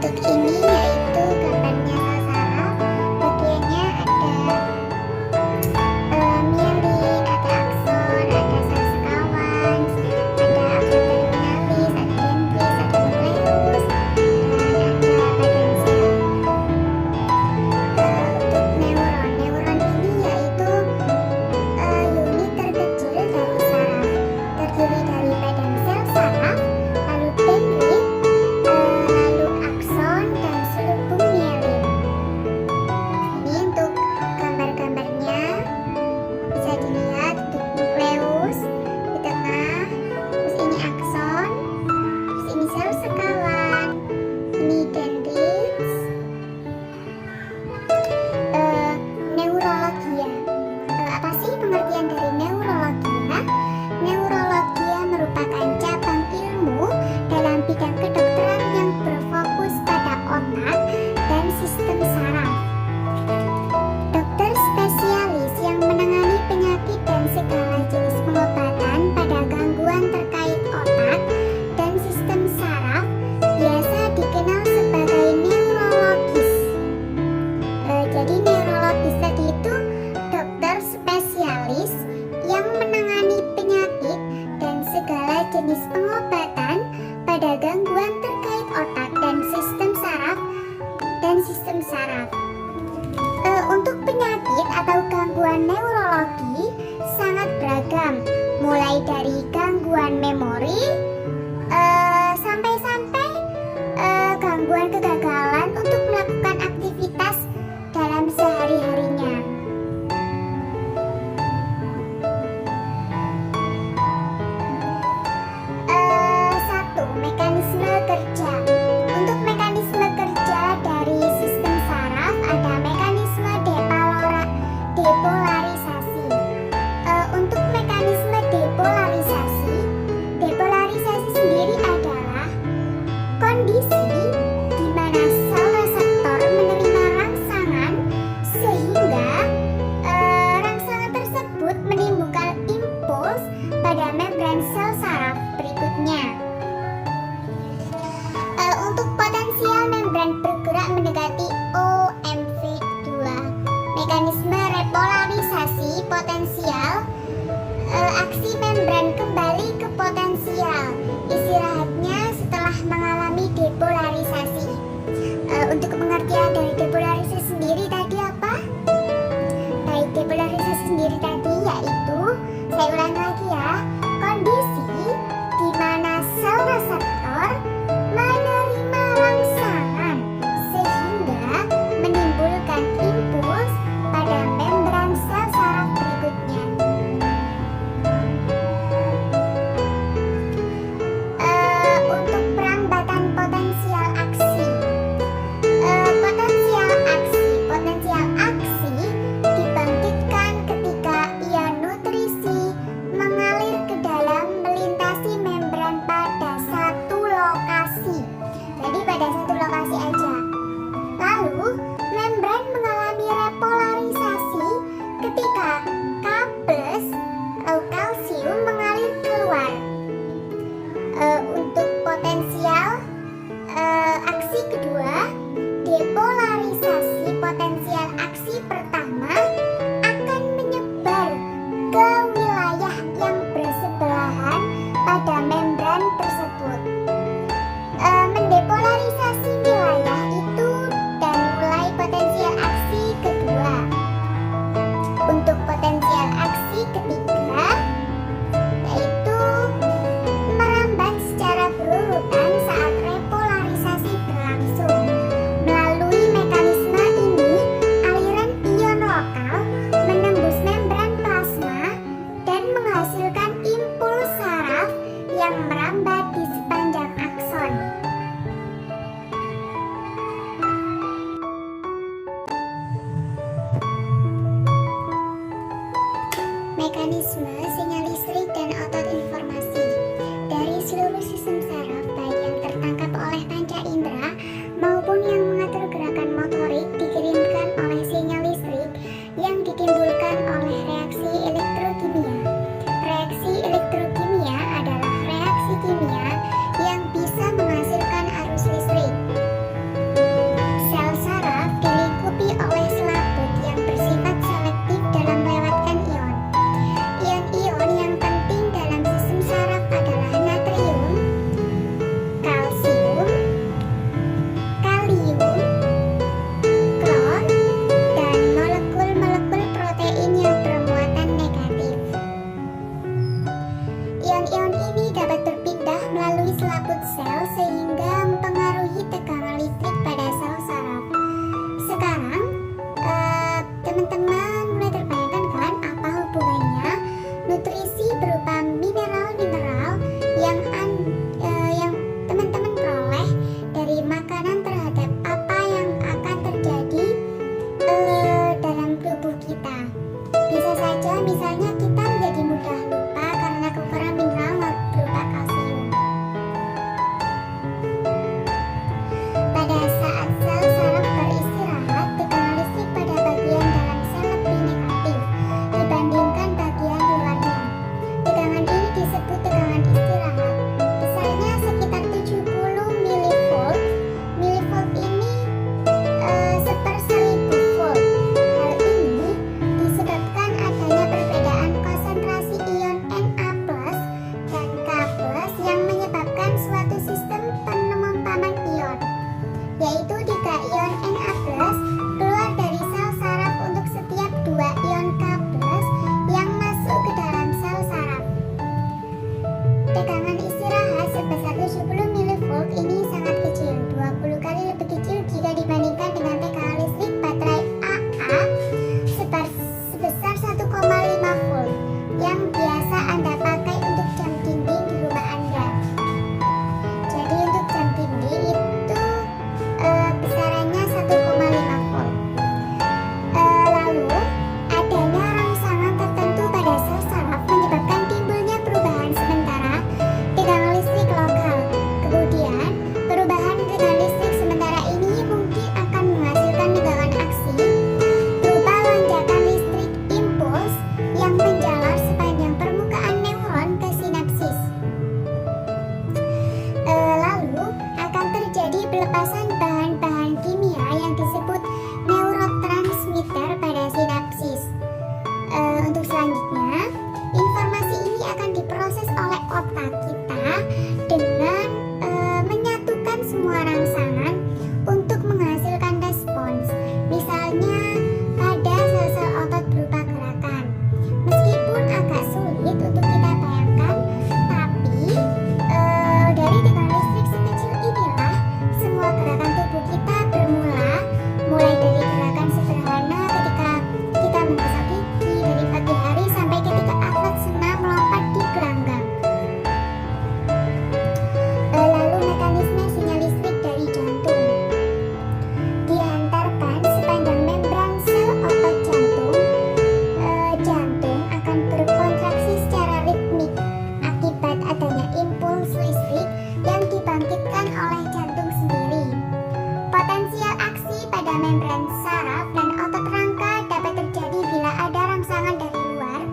Untuk ini yaitu gambarnya sel saraf. Bagiannya ada mielin, ada akson, ada sel sekawan, ada akson terminalis, ada dendrit, ada nukleus, dan ada badan sel. Untuk neuron ini yaitu unit terkecil dari saraf, terdiri dari badan sel saraf, lalu dendrit, lalu akson, dan sulcum mielin. Ini untuk gambar-gambarnya bisa dilihat untuk nukleus di tengah, terus ini akson, terus ini sel sekawan, ini dendrit. Neurologia. Apa sih pengertian dari neurologia? Neurologia merupakan cabang ilmu dalam bidang kedokteran yang berfokus pada otak dan sistem saraf. Dokter spesialis yang menangani penyakit dan segala jenis pengobatan pada gangguan terkait otak dan sistem saraf biasa dikenal sebagai neurologis. Jadi neurologis tadi itu dokter spesialis yang menangani penyakit dan segala jenis pengobatan pada gangguan terkait otak dan sistem saraf. Untuk penyakit atau gangguan neurologi sangat beragam, mulai dari gangguan memori sampai-sampai gangguan kegagalan untuk melakukan aktivitas dalam sehari-harinya. Satu, mekanisme kerja. Untuk mekanisme kerja dari sistem saraf ada mekanisme depolarisasi. Untuk mekanisme depolarisasi sendiri adalah kondisi di mana sel reseptor menerima rangsangan sehingga rangsangan tersebut menimbulkan impuls pada membran sel saraf berikutnya. Untuk potensial membran bergerak mendekati OMV2. Mekanisme repolarisasi potensial, aksi membran kembali ke potensial, istirahatnya setelah mengalami depolarisasi. Untuk pengertian dari depolarisasi sendiri tadi apa? Baik, depolarisasi sendiri tadi yaitu, saya ulangi lagi ya, kondisi di mana sel reseptor menerima rangsangan sehingga menimbulkan impuls pada membran sel saraf berikutnya. Untuk perambatan potensial aksi. Potensial aksi dibangkitkan ketika ion nutrisi mengalir ke dalam melintasi membran pada satu lokasi. Jadi pada satu lokasi aja. Lalu membran mengalami repolarisasi ketika K+ atau kalsium mengalir keluar. Untuk potensial aksi kedua, depolarisasi potensial aksi pertama akan menyebar ke wilayah yang bersebelahan pada membran tersebut. Mendepolarisasi wilayah itu dan mulai potensial aksi kedua. Untuk potensial aksi ketiga yaitu merambat secara berurutan saat repolarisasi berlangsung. membran saraf dan otot rangka dapat terjadi bila ada rangsangan dari luar,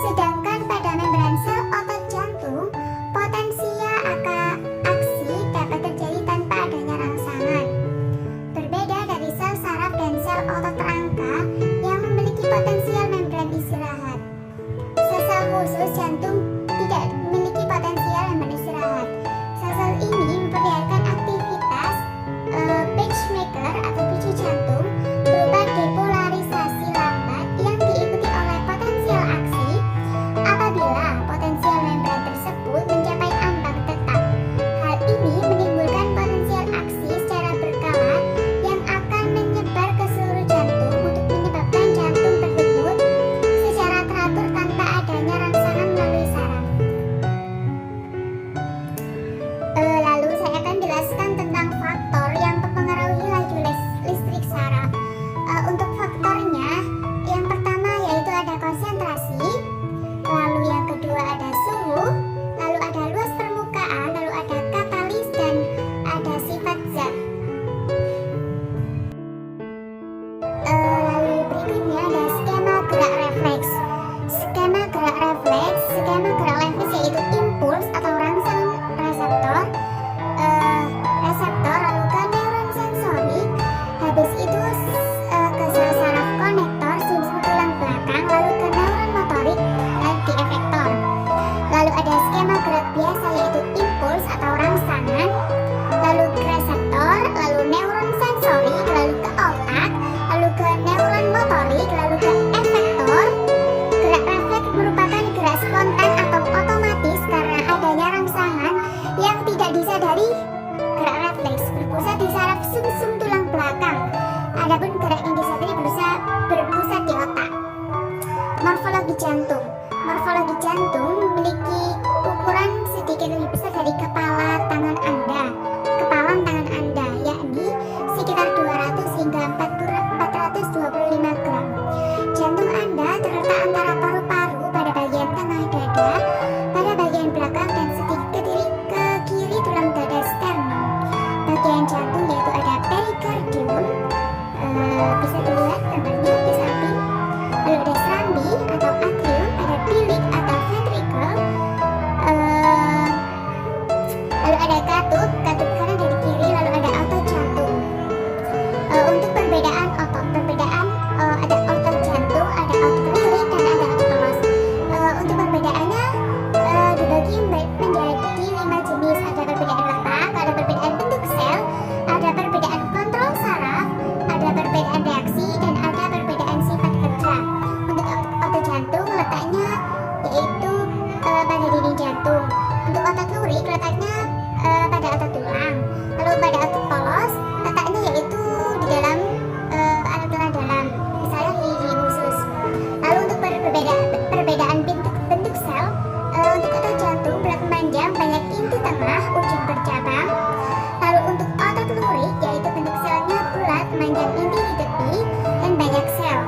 sedangkan pada membran sel otot jantung, potensia aksi dapat terjadi tanpa adanya rangsangan. Berbeda dari sel saraf dan sel otot rangka yang memiliki potensial membran istirahat. Sel-sel khusus jantung tidak memiliki potensial membran istirahat. Sel-sel ini memperlihatkan aktivitas pacemaker atau picu jantung berupa depolarisasi lambat yang diikuti oleh potensial aksi apabila potensial membran tersebut mencapai ambang tetap. Hal ini menimbulkan potensial aksi secara berkala yang akan menyebar ke seluruh jantung untuk menyebabkan jantung berdenyut secara teratur tanpa adanya rangsangan melalui saraf. Lalu saya akan jelaskan tentang faktor yang mempengaruhi laju listrik saraf. Untuk faktornya, yang pertama yaitu ada konsentrasi, lalu yang kedua ada suhu, lalu ada luas permukaan, lalu ada katalis dan ada sifat zat. Lalu berikutnya ada skema gerak refleks. Skema gerak refleks yaitu impuls atau rangsangan reseptor, lalu ke neuron sensorik, habis itu ke sel saraf konektor sumsum tulang belakang, lalu ke neuron motorik dan di efektor. Lalu ada skema gerak biasa yaitu impuls atau rangsangan, lalu ke reseptor, lalu neuron sensorik, lalu ke otak, lalu ke neuron motorik, lalu ke efektor. Gerak refleks merupakan gerak spontan atau otomatis karena adanya rangsangan yang tidak disadari. Gerak refleks berpusat di saraf sumsum tulang belakang. Adapun gerak yang disadari berpusat di otak. Morfologi jantung. Morfologi jantung memiliki ukuran sedikit lebih besar dari kepalan tangan Anda, yakni sekitar 200 hingga 425 gram. Jantung Anda terletak antara paru-paru pada bagian tengah dada, pada bagian belakang dan sedikit ke kiri tulang dada sternum. Bagian jantung yaitu ada perikardium, bisa dilihat gambarnya di samping. Lalu ada serambi atau atrium, ada bilik atau ventricle, lalu ada katut kanan dari kiri, lalu ada otot jantung. Untuk perbedaan otot, ada otot jantung, ada otot lirik dan ada otot polos. Untuk perbedaannya dibagi menjadi 5 jenis. Ada perbedaan letak, ada perbedaan bentuk sel, ada perbedaan kontrol saraf, ada perbedaan reaksi, dan ada perbedaan sifat kerja. Untuk otot jantung letaknya yaitu pada dinding jantung. Untuk otot lurik letaknya pada otot tulang. Lalu pada otot polos letaknya yaitu di dalam alat tulang dalam, misalnya di usus. Lalu untuk perbedaan bentuk sel, untuk otot jantung berat panjang, banyak inti tengah, ujung bercabang. Lalu untuk otot lurik yaitu bentuk selnya bulat, panjang inti di tepi dan banyak sel.